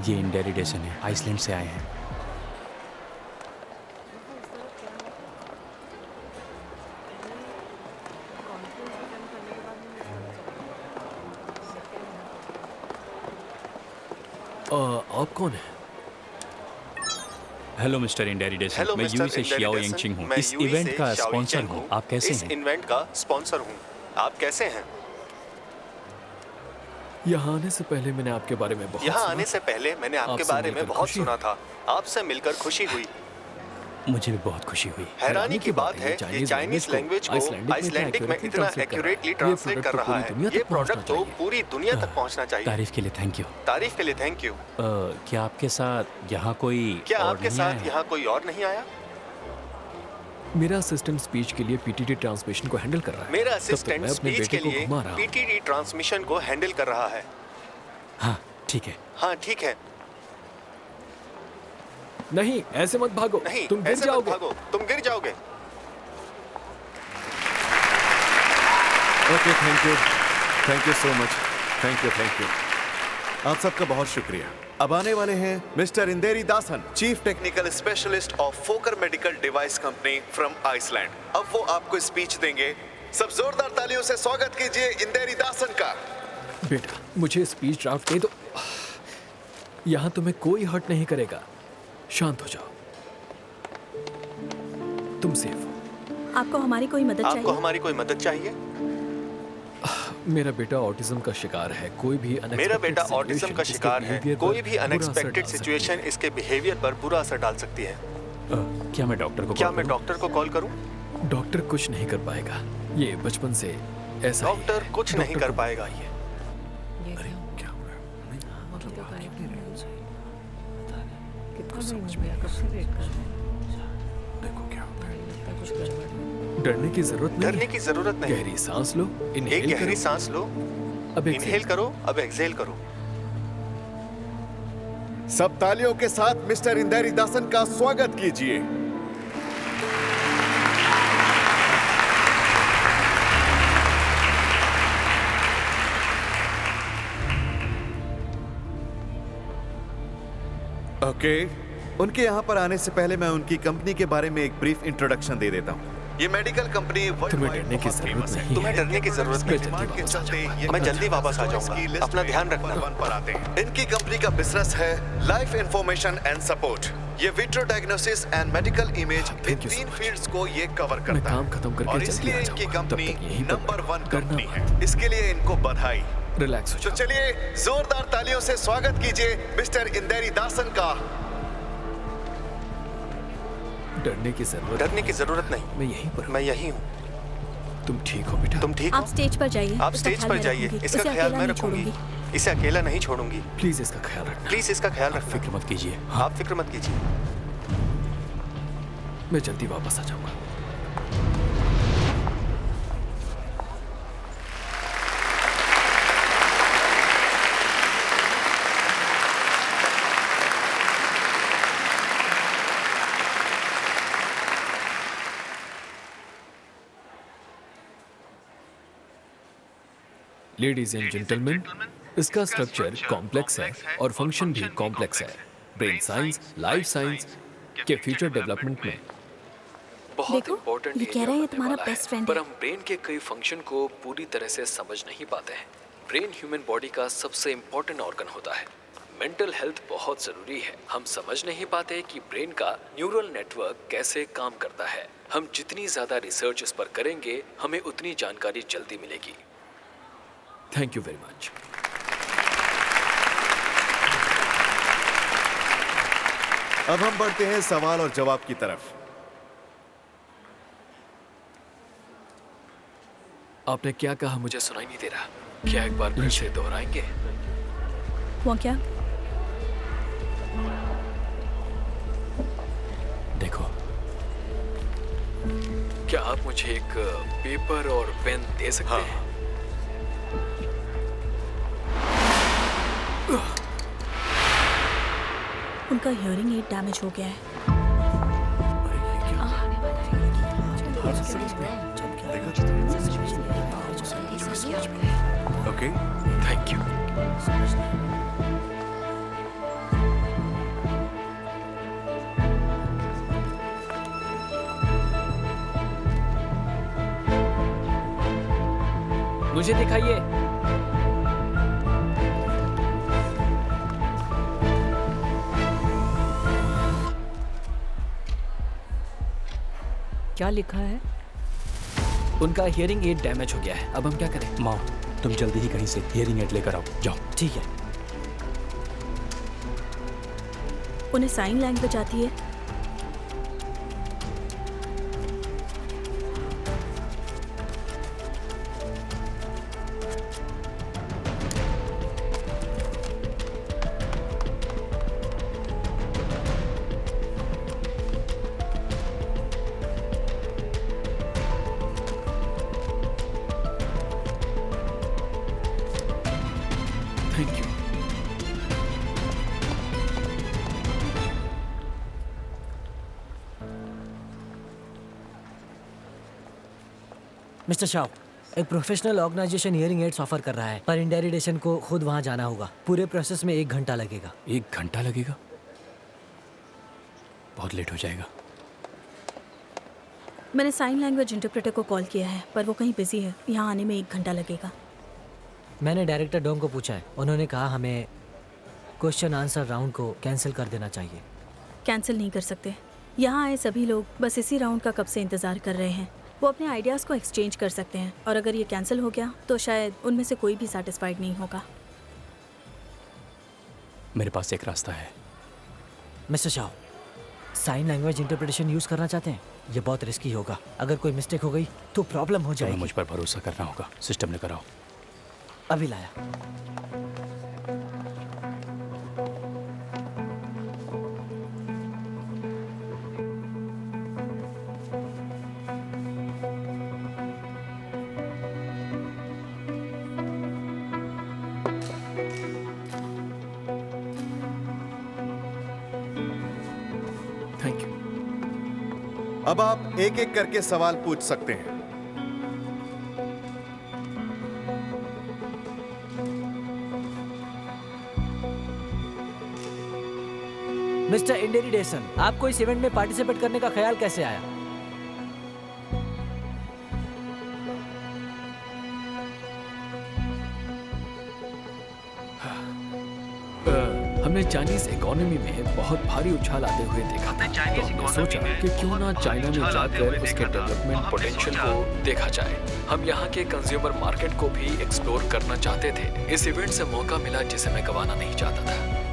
ये India radiation है, Iceland से आए हैं। आप कौन है? हेलो मिस्टर इंडिया रेडिएशन, मैं यूई से शियाओ यंगचिंग हूँ। इस इवेंट का स्पॉन्सर हूँ। आप कैसे हैं? इस इवेंट का स्पॉन्सर हूँ। आप कैसे हैं? यहाँ आने से पहले मैंने आपके बारे में बहुत यहाँ आने से पहले मैंने आपके बारे में बहुत सुना था। आपसे मिलकर खुशी हुई। मुझे भी बहुत खुशी हुई। हैरानी की बात है कि चाइनीज लैंग्वेज को आइसलैंडिक में इतना एक्यूरेटली ट्रांसलेट कर रहा है। ये प्रोडक्ट तो पूरी दुनिया तक पहुंचना चाहिए। तारीफ के लिए थैंक यू। तारीफ के लिए थैंक यू। क्या आपके साथ यहाँ कोई और नहीं आया? मेरा असिस्टेंट स्पीच के लिए पीटीटी ट्रांसमिशन को हैंडल कर रहा है। मेरा असिस्टेंट स्पीच के लिए पीटीटी ट्रांसमिशन को हैंडल कर रहा है। हाँ ठीक है। हाँ ठीक है। नहीं, ऐसे मत भागो। नहीं, तुम गिर जाओगे। तुम गिर जाओगे। Okay, thank you so much. Thank you. आप सबका बहुत शुक्रिया। अब आने वाले हैं mister Inderi Dasan, chief technical specialist of Fokker medical device company from Iceland. अब वो आपको स्पीच देंगे। सब जोरदार तालियों से स्वागत कीजिए इंदेरी दासन का। बेटा, मुझे स्पीच ड्राफ्ट दे दो। यहाँ तुम्हें कोई हर्ट नहीं करेगा। शांत हो जाओ। तुम सेफ हो। आपको हमारी कोई मदद चाहिए? मेरा बेटा ऑटिज्म का शिकार है। कोई भी अनएक्सपेक्टेड सिचुएशन इसके बिहेवियर पर बुरा असर डाल सकती है। क्या मैं डॉक्टर को कॉल करूं? डॉक्टर कुछ नहीं कर पाएगा। ये बचपन से ऐसा डॉक्टर कुछ नहीं कर पाएगा। डरने की जरूरत नहीं। गहरी सांस लो, गहरी सांस लो, अब इनहेल करो, अब एक्सहेल करो। सब तालियों के साथ मिस्टर इंदेरी दासन का स्वागत कीजिए। ओके, उनके यहाँ पर आने से पहले मैं उनकी कंपनी के बारे में एक ब्रीफ इंट्रोडक्शन दे देता हूँ। ये मेडिकल कंपनी तुम्हें डरने की जरूरत नहीं। मैं जल्दी वापस आ जाऊंगा। अपना ध्यान रखना। पर आते हैं। इनकी कंपनी का बिजनेस है लाइफ इंफॉर्मेशन एंड सपोर्ट। ये vitro diagnosis and medical image in 3 fields को ये कवर करता है। काम खत्म करके और इसलिए इनकी कंपनी नंबर 1 कंपनी है। इसके लिए इनको बधाई। रिलैक्स हो जाओ। तो चलिए जोरदार तालियों से स्वागत कीजिए मिस्टर इंदेरी दासन का। डरने की जरूरत नहीं। मैं यहीं हूँ। तुम ठीक हो बेटा? तुम ठीक हो? आप स्टेज पर जाइए। इसका ख्याल मैं रखूंगी। इसे अकेला नहीं छोड़ूंगी। प्लीज इसका ख्याल रखना। फिक्र मत कीजिए। आप फिक्र मत कीजिए। मैं जल्दी वापस आ जाऊंगा। लेडीज एंड जेंटलमैन, इसका स्ट्रक्चर कॉम्प्लेक्स है और फंक्शन भी कॉम्प्लेक्स है। ब्रेन साइंस, लाइफ साइंस के फ्यूचर डेवलपमेंट में बहुत इम्पोर्टेंट ये कह रहा है तुम्हारा बेस्ट फ्रेंड पर हम ब्रेन के कई फंक्शन को पूरी तरह से समझ नहीं पाते हैं। ब्रेन ह्यूमन बॉडी का सबसे इम्पोर्टेंट ऑर्गन होता है। मेंटल हेल्थ बहुत जरूरी है। हम समझ नहीं पाते कि ब्रेन का न्यूरल नेटवर्क कैसे काम करता है। हम जितनी ज्यादा रिसर्च इस पर करेंगे, हमें उतनी जानकारी जल्दी मिलेगी। Thank you very much. अब हम बढ़ते हैं सवाल और जवाब की तरफ। आपने क्या कहा? मुझे सुनाई नहीं दे रहा। क्या एक बार फिर से दोहराएंगे? वो क्या? देखो, क्या आप मुझे एक पेपर और पेन दे सकते हैं? उनका हियरिंग एड डैमेज हो गया है। Okay, thank you. मुझे दिखाइए। क्या लिखा है? उनका हियरिंग एड डैमेज हो गया है। अब हम क्या करें? माँ, तुम जल्दी ही कहीं से हियरिंग एड लेकर आओ, जाओ। ठीक है। उन्हें साइन लैंग्वेज आती है? Thank you. मिस्टर शाह, एक professional organisation hearing aids offer कर रहा है, पर इंडेरिडेशन को खुद वहां जाना होगा। पूरे प्रोसेस में 1 घंटा लगेगा। 1 घंटा लगेगा? बहुत लेट हो जाएगा। मैंने साइन लैंग्वेज इंटरप्रेटर को कॉल किया है, पर वो कहीं बिजी है। यहाँ आने में 1 घंटा लगेगा। मैंने डायरेक्टर डोंग को पूछा है, उन्होंने कहा हमें क्वेश्चन आंसर राउंड को कैंसिल कर देना चाहिए। कैंसिल नहीं कर सकते। यहाँ आए सभी लोग बस इसी राउंड का कब से इंतज़ार कर रहे हैं। वो अपने आइडियाज़ को एक्सचेंज कर सकते हैं, और अगर ये कैंसिल हो गया तो शायद उनमें से कोई भी सेटिस्फाइड नहीं होगा। मेरे पास एक रास्ता है। Mister Shah, sign language interpretation use करना चाहते हैं? ये बहुत रिस्की होगा। अगर कोई मिस्टेक हो गई तो प्रॉब्लम हो तुम्हें जाएगी। मुझ पर भरोसा करना होगा। सिस्टम ने कराओ। अभी लाया। Thank you. अब आप एक एक करके सवाल पूछ सकते हैं। मिस्टर इंडेरिडेशन, आपको इस इवेंट में पार्टिसिपेट करने का ख्याल कैसे आया? हमने चाइनीज इकोनॉमी में बहुत भारी उछाल आते हुए देखा था, तो हमने सोचा कि क्यों ना चाइना में जाकर उसके डेवलपमेंट पोटेंशियल को देखा जाए। हम यहाँ के कंज्यूमर मार्केट को भी एक्सप्लोर करना चाहते थे। इस इवेंट से मौका मिला जिसे मैं गंवाना नहीं चाहता था।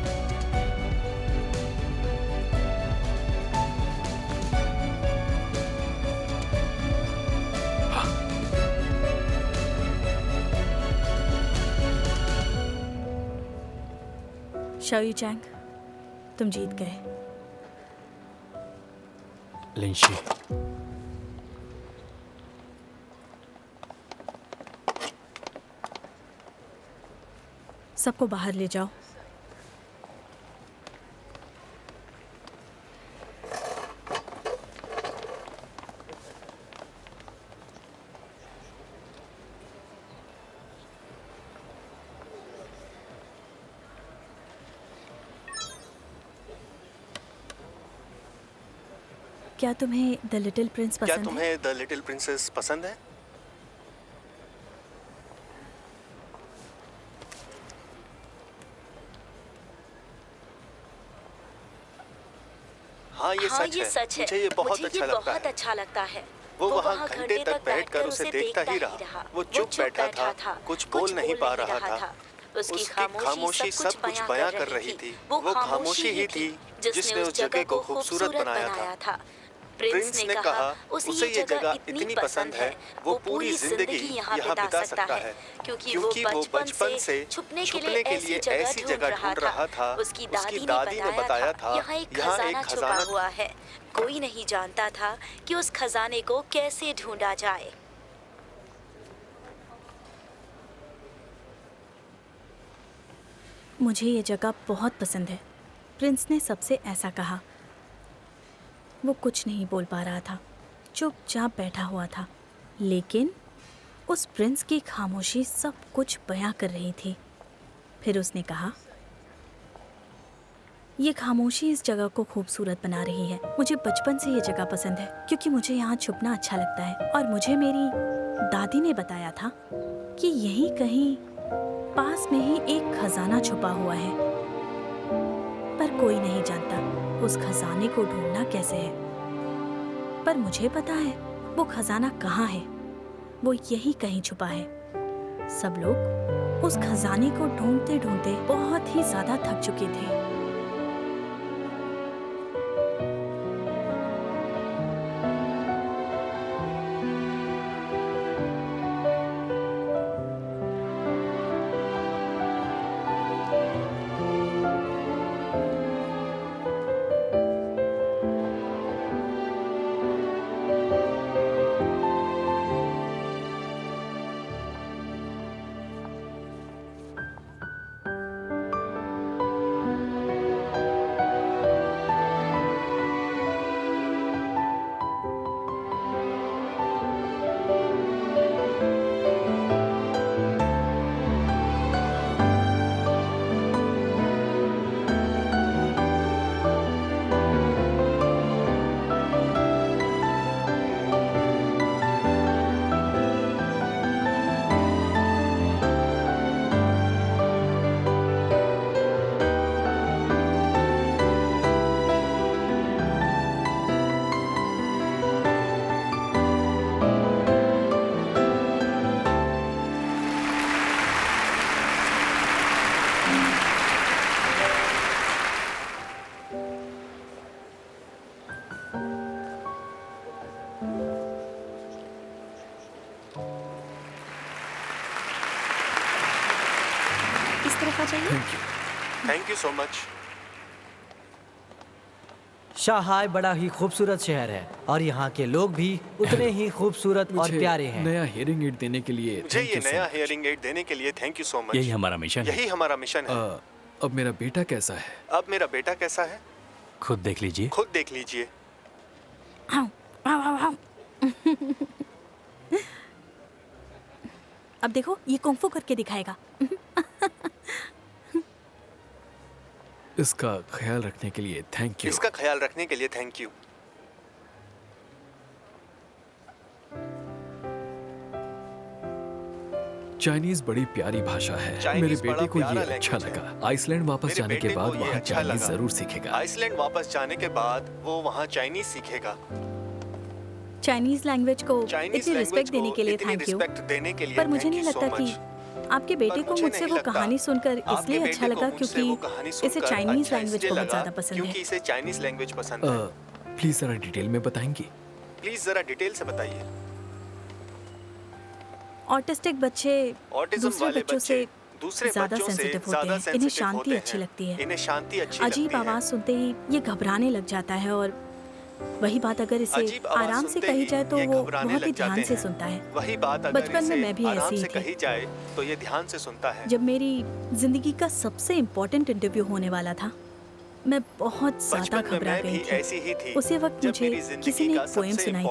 शाओ चैंग, तुम जीत गए। लिंशी, सबको बाहर ले जाओ। क्या तुम्हें द लिटिल प्रिंस क्या पसंद है? तुम्हें द लिटिल प्रिंसेस पसंद है? हाँ, ये सच है। मुझे ये बहुत अच्छा लगता है। वो वहाँ घंटे तक बैठकर उसे देखता ही रहा। वो चुप बैठा था, कुछ बोल नहीं पा रहा था। उसकी खामोशी सब कुछ बयां कर रही थी। वो खामोशी ही थी जिसने उस जगह को खूबसूरत बनाया था। प्रिंस ने कहा उसे ये जगह इतनी पसंद है, वो पूरी जिंदगी यहाँ बिता सकता है, क्योंकि वो बचपन से छुपने के लिए ऐसी जगह ढूंढ रहा था। उसकी दादी ने बताया था यहाँ एक खजाना हुआ है। कोई नहीं जानता था कि उस खजाने को कैसे ढूंढा जाए। मुझे ये जगह बहुत पसंद है। प्रिंस ने सबसे ऐसा कहा। वो कुछ नहीं बोल पा रहा था, चुपचाप बैठा हुआ था, लेकिन उस प्रिंस की खामोशी सब कुछ बयां कर रही थी। फिर उसने कहा, ये खामोशी इस जगह को खूबसूरत बना रही है। मुझे बचपन से ये जगह पसंद है, क्योंकि मुझे यहाँ छुपना अच्छा लगता है, और मुझे मेरी दादी ने बताया था कि यहीं कहीं पास में ही एक खजाना छुपा हुआ है, पर कोई नहीं जानता उस खजाने को ढूंढना कैसे है। पर मुझे पता है वो खजाना कहाँ है, वो यहीं कहीं छुपा है। सब लोग उस खजाने को ढूंढते ढूंढते बहुत ही ज्यादा थक चुके थे। Thank you so much. शाहाय बड़ा ही खूबसूरत शहर है और यहाँ के लोग भी उतने ही खूबसूरत और प्यारे हैं। नया हियरिंग एड देने के लिए मुझे ये नया हियरिंग एड देने के लिए थैंक यू सो मच। यही हमारा मिशन है। यही हमारा मिशन है। अब मेरा बेटा कैसा है? अब मेरा बेटा कैसा है? खुद देख लीजिए। खुद देख लीजिए। अब देखो ये कुंफू करके दिखाएगा। इसका ख्याल रखने के लिए थैंक यू। इसका ख्याल रखने के लिए थैंक यू। चाइनीज बड़ी प्यारी भाषा है। मेरे बेटे को ये अच्छा लगा। आइसलैंड वापस जाने के बाद वहाँ चाइनीज जरूर सीखेगा। आइसलैंड वापस जाने के बाद वो वहाँ चाइनीज सीखेगा। चाइनीज लैंग्वेज को इतनी रिस्पेक्ट देने के लिए थैंक यू। पर मुझे नहीं लगता कि आपके बेटे को मुझसे वो कहानी सुनकर इसलिए अच्छा लगा क्योंकि इसे चाइनीज लैंग्वेज बहुत ज्यादा पसंद है। क्योंकि इसे चाइनीज लैंग्वेज पसंद है। प्लीज जरा डिटेल में बताएंगी? प्लीज जरा डिटेल से बताइए। ऑटिस्टिक बच्चे दूसरे बच्चों से ज्यादा सेंसिटिव होते हैं। इन्हें शांति अच्छी लगती है। इन्हें शांति अच्छी अजीब आवाज सुनते ही ये घबराने लग जाता है और वही बात अगर इसे आराम से कही जाए तो वो बहुत ही ध्यान से सुनता है। वही बात अगर बचपन में मैं भी ऐसी ही कही जाए तो ये ध्यान से सुनता है। जब मेरी जिंदगी का सबसे इम्पोर्टेंट इंटरव्यू होने वाला था, मैं बहुत ज्यादा घबरा गई थी। उसी वक्त मुझे किसी ने एक पोएम सुनाई थी।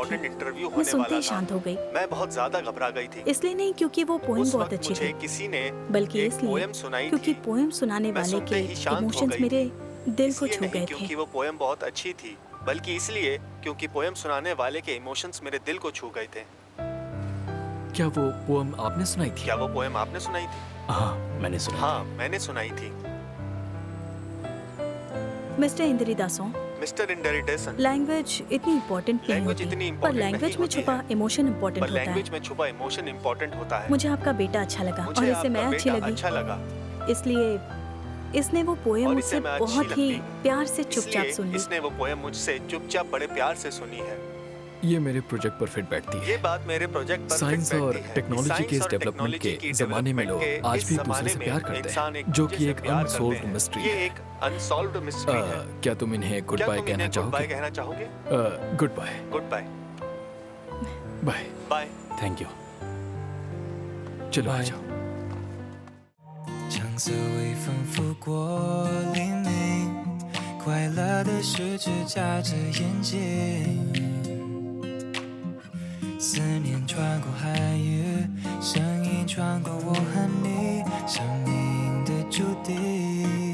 मैं सुनते ही शांत हो गई। मैं बहुत ज्यादा घबरा गई थी। इसलिए नहीं क्योंकि वो पोएम बहुत अच्छी थी, किसी ने बल्कि इसलिए क्योंकि पोएम सुनाने वाले के इमोशंस मेरे दिल को छू गए थे। क्योंकि वो पोएम बहुत अच्छी थी, बल्कि इसलिए क्योंकि पोएम सुनाने वाले के इमोशंस मेरे दिल को छू गए थे। क्या वो पोएम आपने सुनाई थी? क्या वो पोएम आपने सुनाई थी? हाँ, मैंने सुनाई। हाँ, मैंने सुनाई थी। मिस्टर इंदिरिदासों, मिस्टर इंदिरिदासन, लैंग्वेज इतनी इम्पोर्टेंट नहीं होती, पर लैंग्वेज में छुपा इमोशन इम्पोर्टेंट होता है। लैंग्वेज में छुपा इमोशन इम्पोर्टेंट होता है। मुझे आपका बेटा अच्छा लगा और इसे मैं अच्छी लगी, इसलिए इसने वो पोएम मुझसे बहुत ही प्यार से चुपचाप सुन ली। इसने वो पोएम मुझसे चुपचाप बड़े प्यार से सुनी है। ये मेरे प्रोजेक्ट पर फिट बैठती है। ये बात मेरे प्रोजेक्ट पर साइंस और टेक्नोलॉजी के इस डेवलपमेंट के जमाने में लोग आज भी एक दूसरे से प्यार करते हैं, जो कि एक अनसॉल्व्ड मिस्ट्री है। ये एक अनसॉल्व्ड मिस्ट्री है। क्या तुम इन्हें गुड बाय कहना चाहोगे? Goodbye. Goodbye. Bye bye. Thank you. चलो आ जाओ। 橙色微风拂过黎明，快乐的十指眨着眼睛，思念穿过海域，声音穿过我和你，生命的注定。